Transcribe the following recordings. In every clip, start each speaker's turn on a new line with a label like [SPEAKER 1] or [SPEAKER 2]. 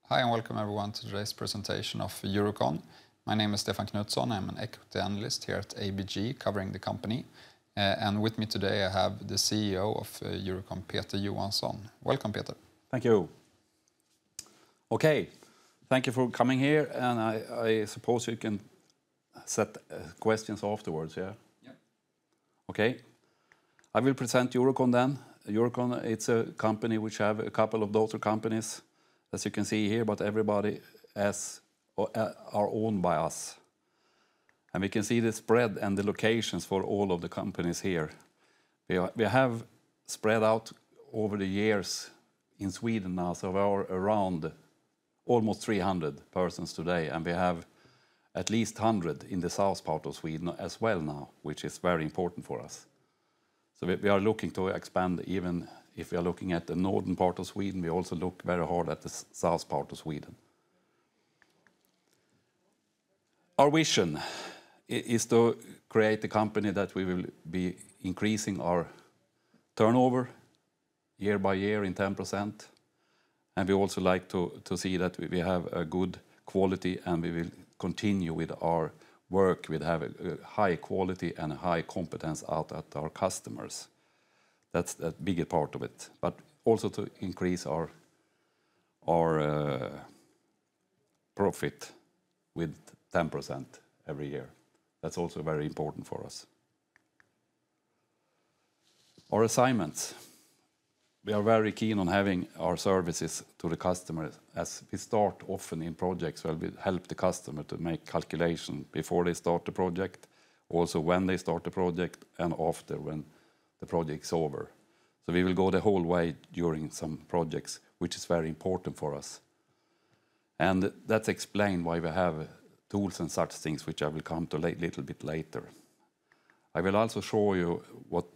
[SPEAKER 1] Hi and welcome everyone to today's presentation of Eurocon. My name is Stefan Knutsson. I'm an equity analyst here at ABG covering the company. And with me today I have the CEO of Eurocon, Peter Johansson. Welcome, Peter.
[SPEAKER 2] Thank you. Okay, thank you for coming here, and I suppose you can set questions afterwards, yeah?
[SPEAKER 1] Yeah.
[SPEAKER 2] Okay. I will present Eurocon then. Eurocon, it's a company which have a couple of daughter companies, as you can see here, but everybody are owned by us. And we can see the spread and the locations for all of the companies here. We have spread out over the years in Sweden now, so we are around almost 300 persons today, and we have at least 100 in the south part of Sweden as well now, which is very important for us. So we are looking to expand. Even if we are looking at the northern part of Sweden, we also look very hard at the south part of Sweden. Our vision is to create a company that we will be increasing our turnover year by year in 10%. And we also like to see that we have a good quality, and we will continue with our work with have a high quality and a high competence out at our customers. That's the bigger part of it. But also to increase our profit with 10% every year. That's also very important for us. Our assignments. We are very keen on having our services to the customers, as we start often in projects where we help the customer to make calculation before they start the project, also when they start the project, and after when the project's over. So we will go the whole way during some projects, which is very important for us. And that's explained why we have tools and such things, which I will come to a little bit later. I will also show you what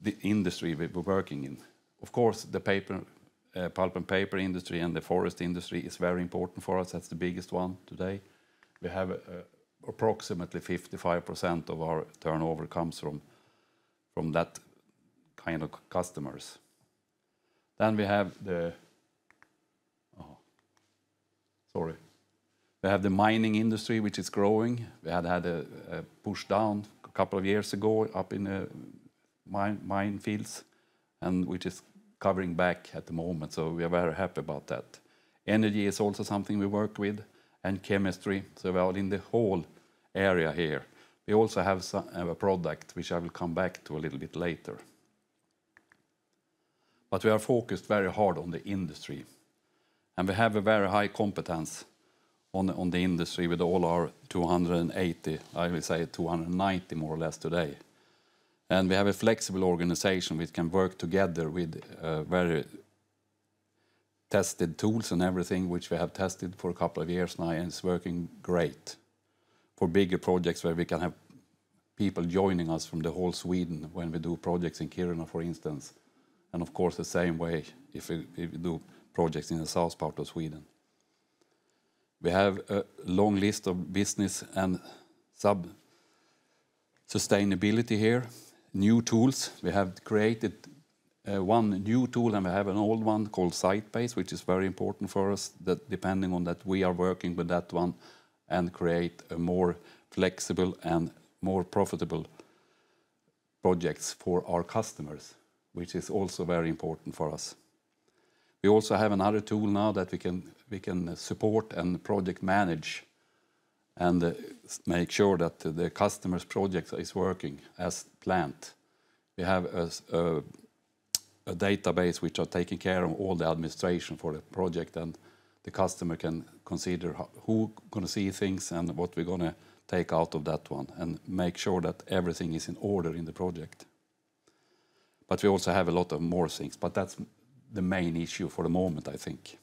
[SPEAKER 2] the industry we're working in. Of course, the pulp and paper industry and the forest industry is very important for us. That's the biggest one today. We have approximately 55% of our turnover comes from that kind of customers. Then we have the mining industry, which is growing. We had a push down a couple of years ago up in the mine fields, and which is covering back at the moment, so we are very happy about that. Energy is also something we work with, and chemistry, so we are in the whole area here. We also have a product which I will come back to a little bit later. But we are focused very hard on the industry, and we have a very high competence on the industry with all our 280, I will say 290 more or less today. And we have a flexible organization which can work together with very tested tools and everything, which we have tested for a couple of years now, and it's working great for bigger projects where we can have people joining us from the whole Sweden when we do projects in Kiruna, for instance. And of course the same way if we do projects in the south part of Sweden. We have a long list of business and sustainability here. New tools. We have created one new tool, and we have an old one called SiteBase, which is very important for us, that depending on that we are working with that one and create a more flexible and more profitable projects for our customers, which is also very important for us. We also have another tool now that we can support and project manage and make sure that the customer's project is working as planned. We have a database which are taking care of all the administration for the project, and the customer can consider who going to see things and what we're going to take out of that one, and make sure that everything is in order in the project. But we also have a lot of more things, but that's the main issue for the moment, I think.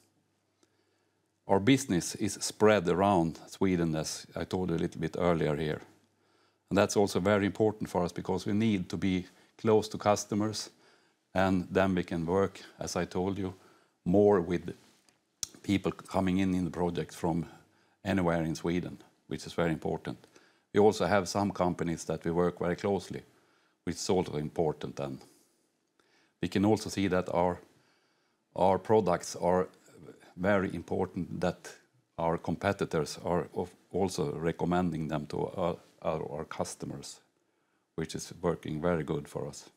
[SPEAKER 2] Our business is spread around Sweden, as I told you a little bit earlier here. And that's also very important for us, because we need to be close to customers, and then we can work, as I told you, more with people coming in the project from anywhere in Sweden, which is very important. We also have some companies that we work very closely, which is also important then. We can also see that our products are very important that our competitors are also recommending them to our customers, which is working very good for us.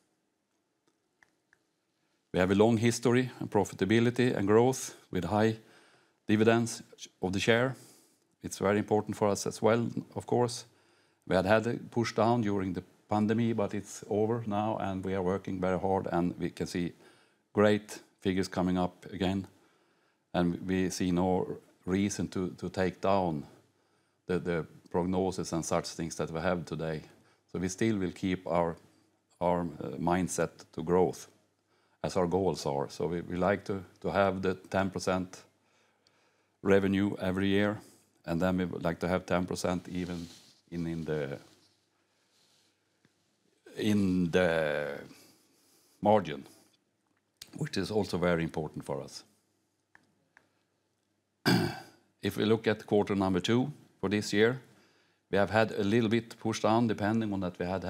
[SPEAKER 2] We have a long history and profitability and growth with high dividends of the share. It's very important for us as well, of course. We had a push down during the pandemic, but it's over now, and we are working very hard, and we can see great figures coming up again. And we see no reason to take down the prognosis and such things that we have today. So we still will keep our mindset to growth as our goals are. So we like to have the 10% revenue every year, and then we would like to have 10% even in the margin, which is also very important for us. If we look at quarter number 2 for this year, we have had a little bit push down, depending on that we have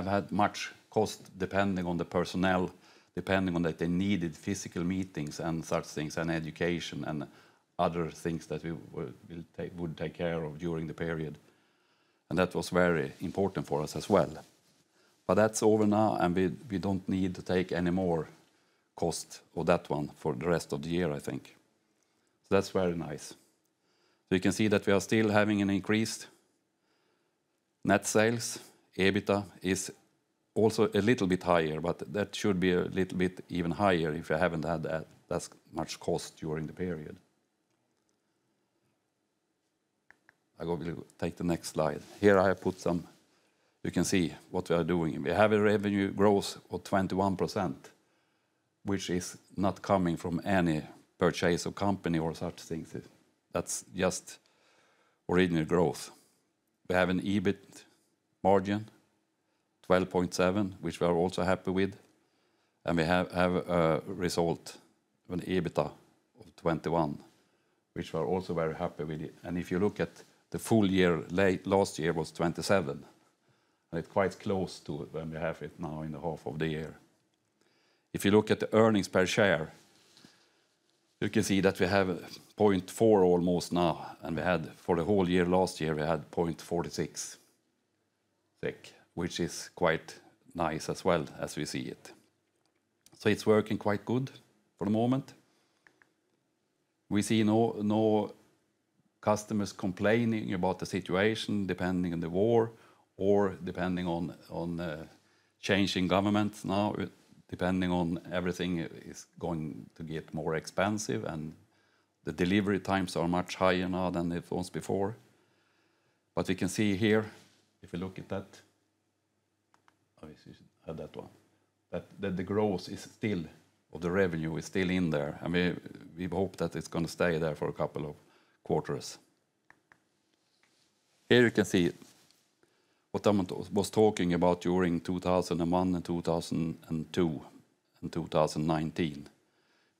[SPEAKER 2] had much cost depending on the personnel, depending on that they needed physical meetings and such things, and education and other things that we would take care of during the period. And that was very important for us as well. But that's over now, and we don't need to take any more cost of that one for the rest of the year, I think. So that's very nice. So you can see that we are still having an increased net sales. EBITDA is also a little bit higher, but that should be a little bit even higher if you haven't had that much cost during the period. I will take the next slide. Here I have put some, you can see what we are doing. We have a revenue growth of 21%, which is not coming from any purchase of company or such things. That's just original growth. We have an EBIT margin, 12.7, which we are also happy with. And we have a result of an EBITDA of 21, which we are also very happy with. And if you look at the full year, last year was 27. And it's quite close to when we have it now in the half of the year. If you look at the earnings per share, you can see that we have 0.4 almost now, and we had for the whole year last year we had 0.46 SEK, which is quite nice as well as we see it. So it's working quite good for the moment. We see no customers complaining about the situation depending on the war or depending on changing governments now. Depending on everything is going to get more expensive, and the delivery times are much higher now than it was before. But we can see here, if you look at that, I had that one, that the growth is still, of the revenue is still in there, and we hope that it's going to stay there for a couple of quarters. Here you can see what I was talking about during 2001 and 2002 and 2019.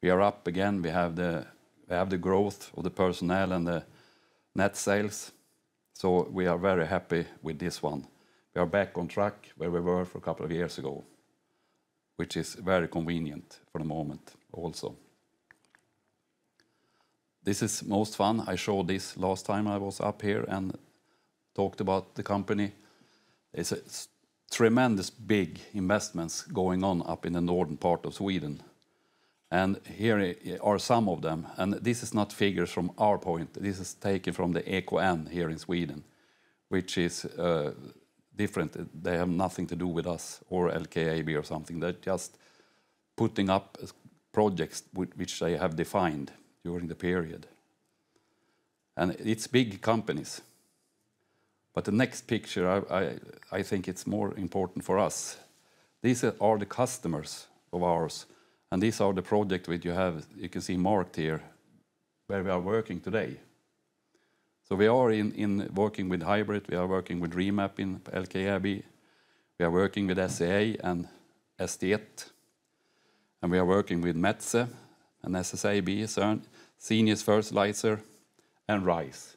[SPEAKER 2] We are up again. We have the growth of the personnel and the net sales. So we are very happy with this one. We are back on track where we were for a couple of years ago, which is very convenient for the moment also. This is most fun. I showed this last time I was up here and talked about the company. It's a tremendous big investments going on up in the northern part of Sweden. And here are some of them. And this is not figures from our point. This is taken from the EKN here in Sweden, which is different. They have nothing to do with us or LKAB or something. They're just putting up projects which they have defined during the period. And it's big companies. But the next picture, I think it's more important for us. These are the customers of ours, and these are the projects which you can see marked here, where we are working today. So we are in working with hybrid, we are working with Remap in LKAB, we are working with SCA and SD1, and we are working with Metze and SSAB, Seniors Fertilizer, and Rice.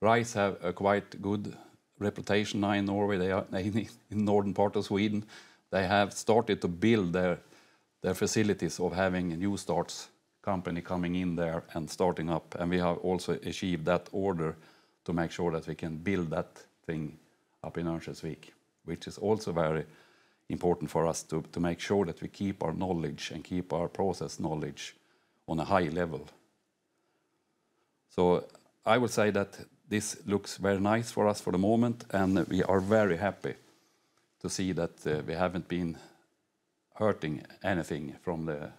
[SPEAKER 2] Rice have a quite good reputation now in Norway. They are in northern part of Sweden. They have started to build their facilities of having new starts company coming in there and starting up, and we have also achieved that order to make sure that we can build that thing up in Örnsköldsvik, which is also very important for us to make sure that we keep our knowledge and keep our process knowledge on a high level. So I would say that this looks very nice for us for the moment, and we are very happy to see that we haven't been hurting anything from the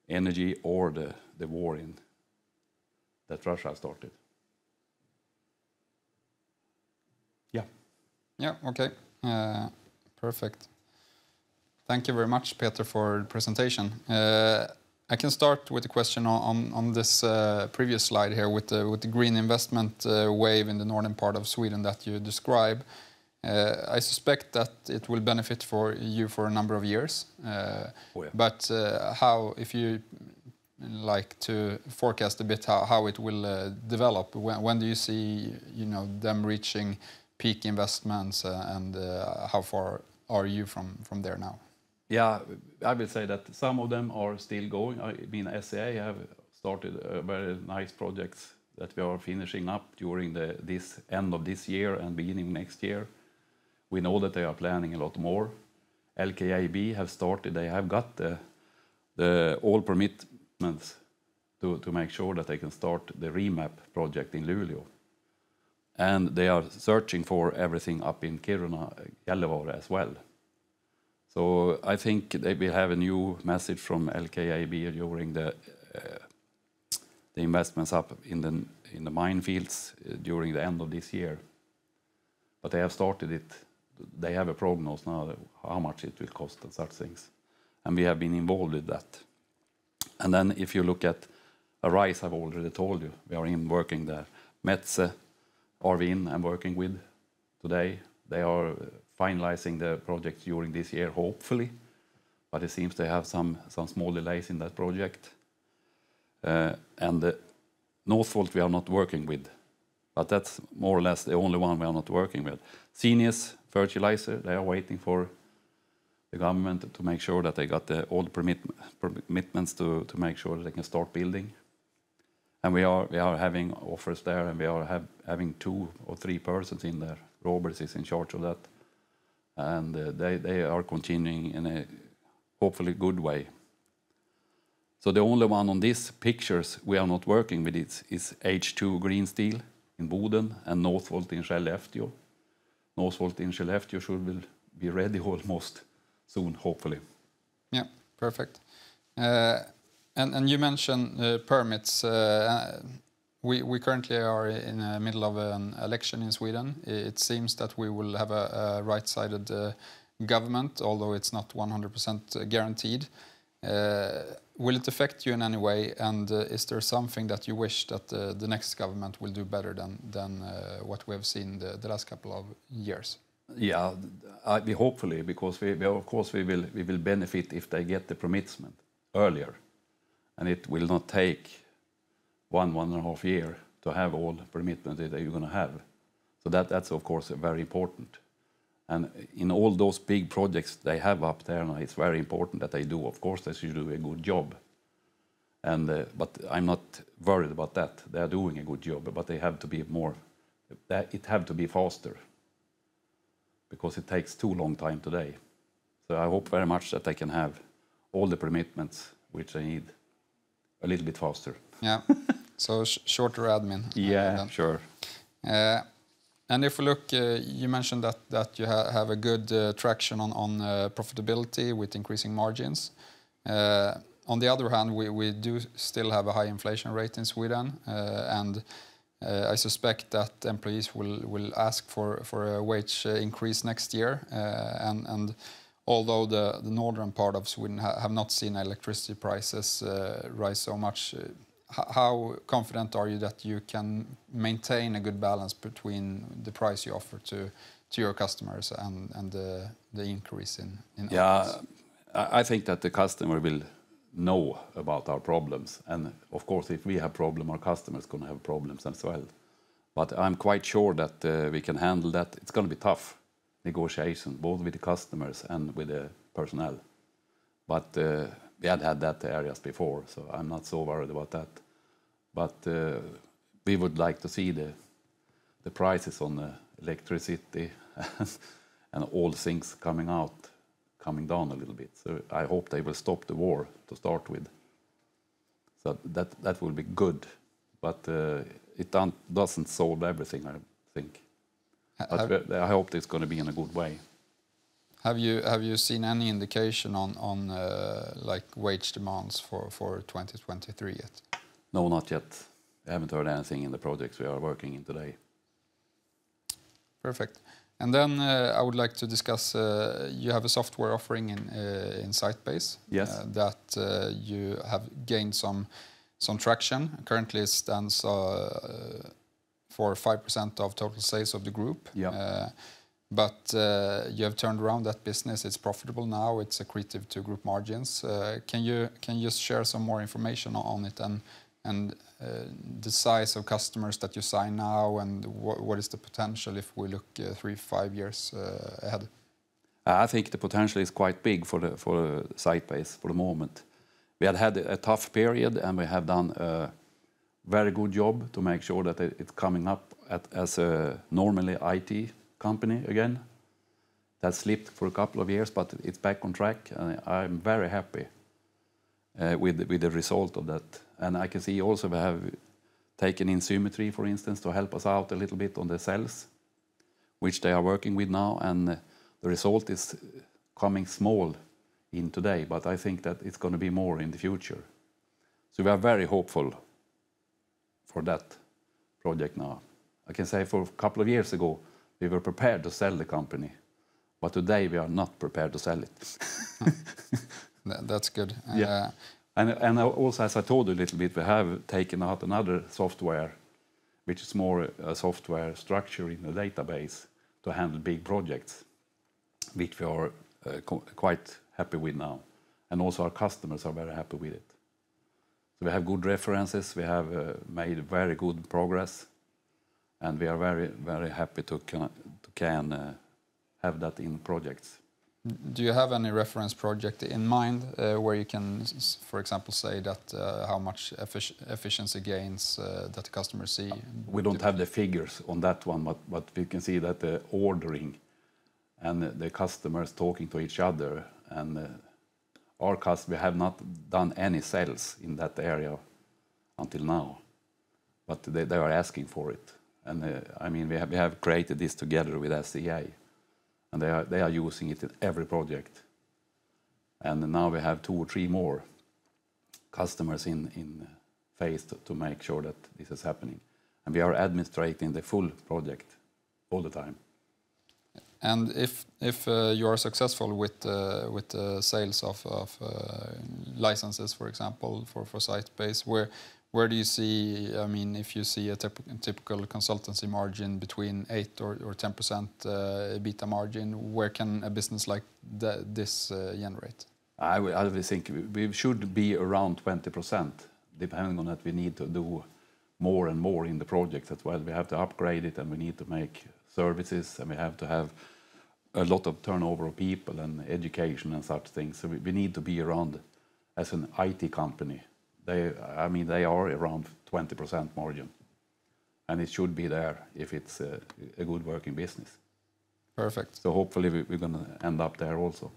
[SPEAKER 2] energy or the war that Russia started. Yeah.
[SPEAKER 1] Yeah, okay. Perfect. Thank you very much, Peter, for the presentation. I can start with a question on this previous slide here with the green investment wave in the northern part of Sweden that you describe. I suspect that it will benefit for you for a number of years.
[SPEAKER 2] Oh, yeah.
[SPEAKER 1] But how, if you like to forecast a bit how it will develop, when do you see them reaching peak investments and how far are you from there now?
[SPEAKER 2] Yeah, I will say that some of them are still going. I mean, SCA have started a very nice projects that we are finishing up during this end of this year and beginning next year. We know that they are planning a lot more. LKAB have started. They have got the all permits to make sure that they can start the remap project in Luleå. And they are searching for everything up in Kiruna, Gällivare as well. So I think they will have a new message from LKAB during the investments up in the mine fields during the end of this year. But they have started it. They have a prognosis now how much it will cost and such things. And we have been involved with that. And then if you look at Arise, I've already told you, we are working there. Metze, Arvin, I'm working with today. They are finalizing the project during this year, hopefully. But it seems they have some small delays in that project. And Northvolt we are not working with. But that's more or less the only one we are not working with. Seniors Fertilizer, they are waiting for the government to make sure that they got all the permits to make sure that they can start building. And we are having offers there, and we are having 2 or 3 persons in there. Roberts is in charge of that. And they are continuing in a hopefully good way. So the only one on these pictures we are not working with is H2 Green Steel in Boden and Northvolt in Skellefteå. Northvolt in Skellefteå should be ready almost soon, hopefully.
[SPEAKER 1] Yeah, perfect. And you mentioned permits. We currently are in the middle of an election in Sweden. It seems that we will have a right-sided government, although it's not 100% guaranteed. Will it affect you in any way? And is there something that you wish that the next government will do better than what we have seen the last couple of years?
[SPEAKER 2] Yeah, hopefully, because of course we will benefit if they get the permits earlier, and it will not take 1.5 years to have all the permits that you're going to have. So that's of course very important. And in all those big projects they have up there now, it's very important that they do. Of course, they should do a good job. And but I'm not worried about that. They are doing a good job, but they have to be more. It have to be faster, because it takes too long time today. So I hope very much that they can have all the permits which they need a little bit faster.
[SPEAKER 1] Yeah. So shorter admin.
[SPEAKER 2] Yeah, sure.
[SPEAKER 1] And if we look, you mentioned that you have a good traction on profitability with increasing margins. On the other hand, we do still have a high inflation rate in Sweden, and I suspect that employees will ask for a wage increase next year. And although the northern part of Sweden have not seen electricity prices rise so much, how confident are you that you can maintain a good balance between the price you offer to your customers and the increase in
[SPEAKER 2] Yeah, I think that the customer will know about our problems, and of course if we have problem, our customers going to have problems as well. But I'm quite sure that we can handle that. It's going to be tough negotiation both with the customers and with the personnel, but we had that areas before, so I'm not so worried about that. But we would like to see the prices on the electricity and all things coming down a little bit. So I hope they will stop the war to start with. So that will be good, but it doesn't solve everything, I think. But I hope it's going to be in a good way.
[SPEAKER 1] Have you seen any indication on like wage demands for 2023 yet?
[SPEAKER 2] No, not yet. I haven't heard anything in the projects we are working in today.
[SPEAKER 1] Perfect. And then I would like to discuss, you have a software offering in Sitebase.
[SPEAKER 2] Yes.
[SPEAKER 1] That you have gained some traction. Currently it stands for 5% of total sales of the group.
[SPEAKER 2] Yeah.
[SPEAKER 1] But you have turned around that business. It's profitable now. It's accretive to group margins. Can you just share some more information on it and the size of customers that you sign now, and what is the potential if we look 3-5 years ahead?
[SPEAKER 2] I think the potential is quite big for the Sitebase for the moment. We had a tough period, and we have done a very good job to make sure that it's coming up as a normally IT company again. That slipped for a couple of years, but it's back on track, and I'm very happy with the result of that. And I can see also we have taken in Symmetry, for instance, to help us out a little bit on the sales, which they are working with now, and the result is coming small in today, but I think that it's going to be more in the future. So we are very hopeful for that project now. I can say for a couple of years ago, we were prepared to sell the company, but today we are not prepared to sell it.
[SPEAKER 1] That's good.
[SPEAKER 2] Yeah. And also, as I told you a little bit, we have taken out another software, which is more a software structure in the database to handle big projects, which we are quite happy with now. And also our customers are very happy with it. So we have good references, we have made very good progress, and we are very, very happy to have that in projects.
[SPEAKER 1] Do you have any reference project in mind where you can, for example, say that how much efficiency gains that the customers see?
[SPEAKER 2] We don't have the figures on that one, but we can see that the ordering and the customers talking to each other, and our customers, we have not done any sales in that area until now, but they are asking for it. And I mean, we have created this together with SCA. And they are using it in every project. And now we have 2 or 3 more customers in phase to make sure that this is happening. And we are administrating the full project all the time.
[SPEAKER 1] And if you are successful with the sales of licenses, for example, for Sitebase, where do you see, I mean, if you see a typical consultancy margin between 8 or 10% EBITDA margin, where can a business like this generate?
[SPEAKER 2] I think we should be around 20%, depending on that we need to do more and more in the project as well. We have to upgrade it, and we need to make services, and we have to have a lot of turnover of people and education and such things. So we need to be around, as an IT company. They are around 20% margin, and it should be there if it's a good working business.
[SPEAKER 1] Perfect.
[SPEAKER 2] So hopefully we're going to end up there also.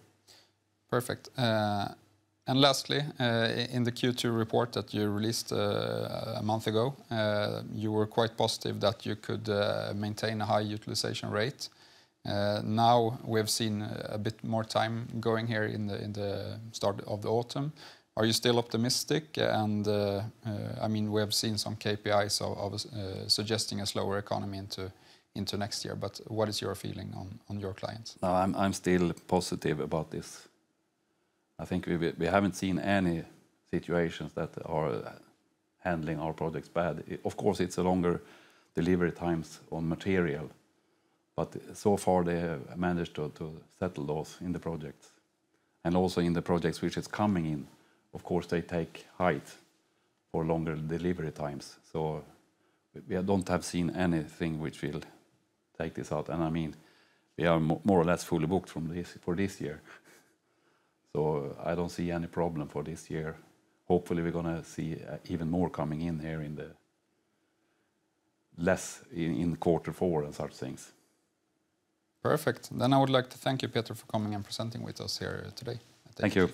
[SPEAKER 1] Perfect. And lastly, in the Q2 report that you released a month ago, you were quite positive that you could maintain a high utilization rate. Now we have seen a bit more time going here in the start of the autumn. Are you still optimistic? And I mean, we have seen some KPIs of suggesting a slower economy into next year. But what is your feeling on your clients?
[SPEAKER 2] No, I'm still positive about this. I think we haven't seen any situations that are handling our projects bad. Of course, it's a longer delivery times on material, but so far they have managed to settle those in the projects. And also in the projects which is coming in, of course, they take height for longer delivery times. So we don't have seen anything which will take this out. And I mean, we are more or less fully booked for this year. So I don't see any problem for this year. Hopefully we're going to see even more coming in here in the less in Q4 and such things.
[SPEAKER 1] Perfect. Then I would like to thank you, Peter, for coming and presenting with us here today.
[SPEAKER 2] Thank you.